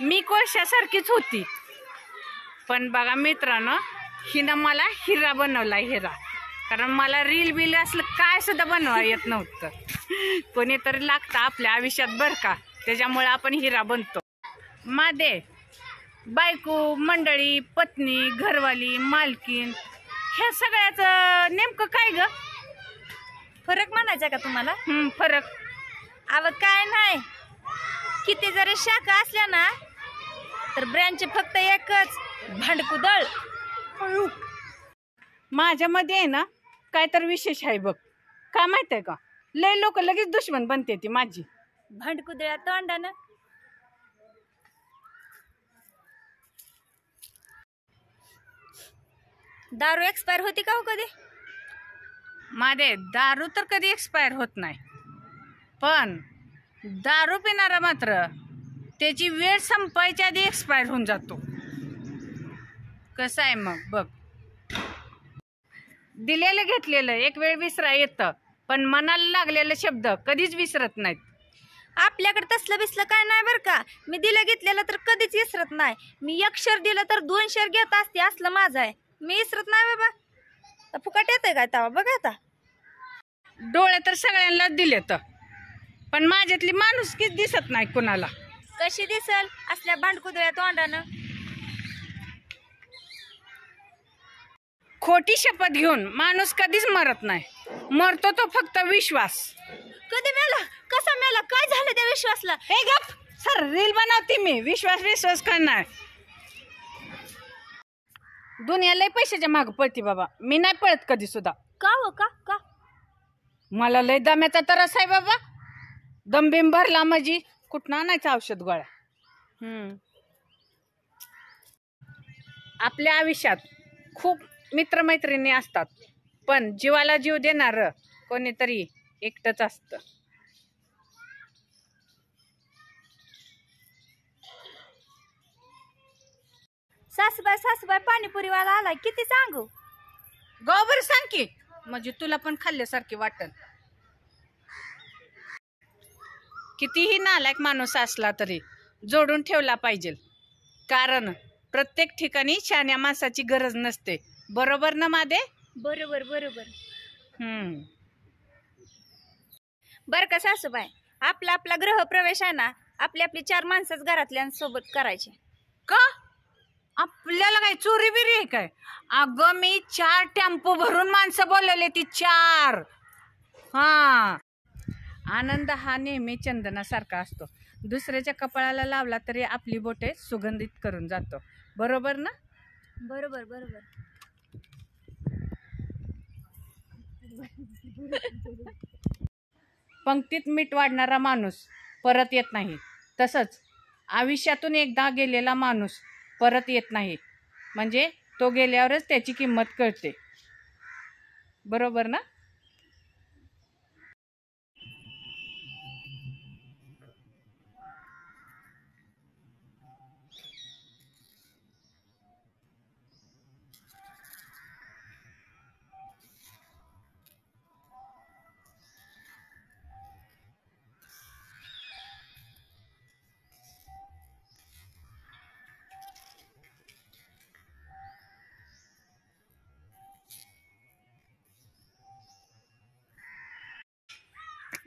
मी कोळशासारखीच होती, पण बघा मित्रांनो, हिनं मला हिरा बनवला, हिरा. कारण मला रील बिल असलं काय सुद्धा बनवा येत नव्हतं. कोणीतरी लागतं आपल्या आयुष्यात बरं का, त्याच्यामुळे आपण हिरा बनतो. मादे बायको मंडळी, पत्नी, घरवाली, मालकीन, ह्या सगळ्याचं नेमकं काय ग? फरक म्हणायचा का तुम्हाला? फरक अव काय नाही, किती जरी शाखा असल्या ना तर ब्रँच फक्त एकच, भांडकुदळ. माझ्यामध्ये आहे ना काय तर विशेष आहे बघ. का माहित आहे का, लय लोक लगेच दुश्मन बनते ती माझी. भांडकुदळ्या तोंडानं. दारू एक्सपायर होती का हो कधी? माझे दारू तर कधी एक्सपायर होत नाही, पण दारू पिणारा मात्र त्याची वेळ संपायच्या आधी एक्सपायर होऊन जातो. कसं आहे मग बघ. दिलेलं घेतलेलं एक वेळ विसरा येतं, पण मनाला लागलेले शब्द कधीच विसरत नाहीत. आपल्याकडे तसलं बिसलं काय नाही बरं का. मी दिलं घेतलेलं तर कधीच विसरत नाही. मी एक शेर दिलं तर 2 शेर घेत असते, असलं माझं आहे. मी विसरत नाही बाबा. फुकट येतंय काय तवा बघा आता. डोळे तर सगळ्यांना दिले तर, पण माझ्यातली माणुसकीच दिसत नाही कुणाला. कशी दिसल असल्या भांडकुदळ्या तोंडानं? खोटी शपथ घेऊन माणूस कधीच मरत नाही, मरतो तो फक्त विश्वास. कधी मेला? कसा मेला? काय झालं त्या विश्वासला? हे गप सर, रील बनवते मी. विश्वास करणार. दुनिया लय पैशाच्या माग पळती बाबा, मी नाही पळत कधी सुद्धा. का हो? का? मला लय दम्याचा तरस आहे बाबा. दमबिम भरला म्हणजे कुठं आणायचं औषध गोळ्या. आपल्या आयुष्यात खूप मित्रमैत्रिणी असतात, पण जीवाला जीव देणार कोणीतरी एकटंच असतं. सासूबाई पाणीपुरीवाला आलाय, किती सांगू? गावभर सांग की, म्हणजे तुला पण खाल्ल्यासारखी वाटल. कितीही नालायक माणूस असला तरी जोडून ठेवला पाहिजे, कारण प्रत्येक ठिकाणी शहाण्या माणसाची गरज नसते. बरोबर ना मादे? बरोबर. बर का सासूबाई, आपला गृहप्रवेश आहे ना, आपली 4 माणसंच घरातल्यांसोबत करायचे. का? आपल्याला काय चोरी बिरी आहे काय? अगं मी 4 टेम्पो भरून माणसं बोलवले, ती 4. आनंद हा नेहमी चंदनासारखा असतो. दुसऱ्याच्या कपाळाला लावला तरी आपली बोटे सुगंधित करून जातो. बरोबर ना? बरोबर. पंक्तीत मीठ वाढणारा माणूस परत येत नाही, तसंच आयुष्यातून एकदा गेलेला माणूस परत येत नाही. म्हणजे तो गेल्यावरच त्याची किंमत कळते. बरोबर ना?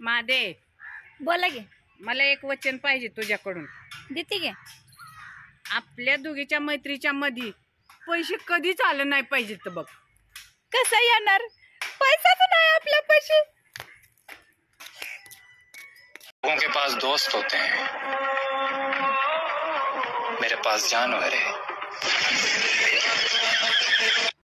मादे, बोला की. मला एक वचन पाहिजे तुझ्याकडून. देते की. आपल्या दोघीच्या मैत्रीच्या मध्ये पैसे कधीच आलं नाही पाहिजे तर बघ. कसं येणार? पैसा तर नाही आपल्या पैसे. लोगों के पास दोस्त होते हैं, मेरे पास जानवर है.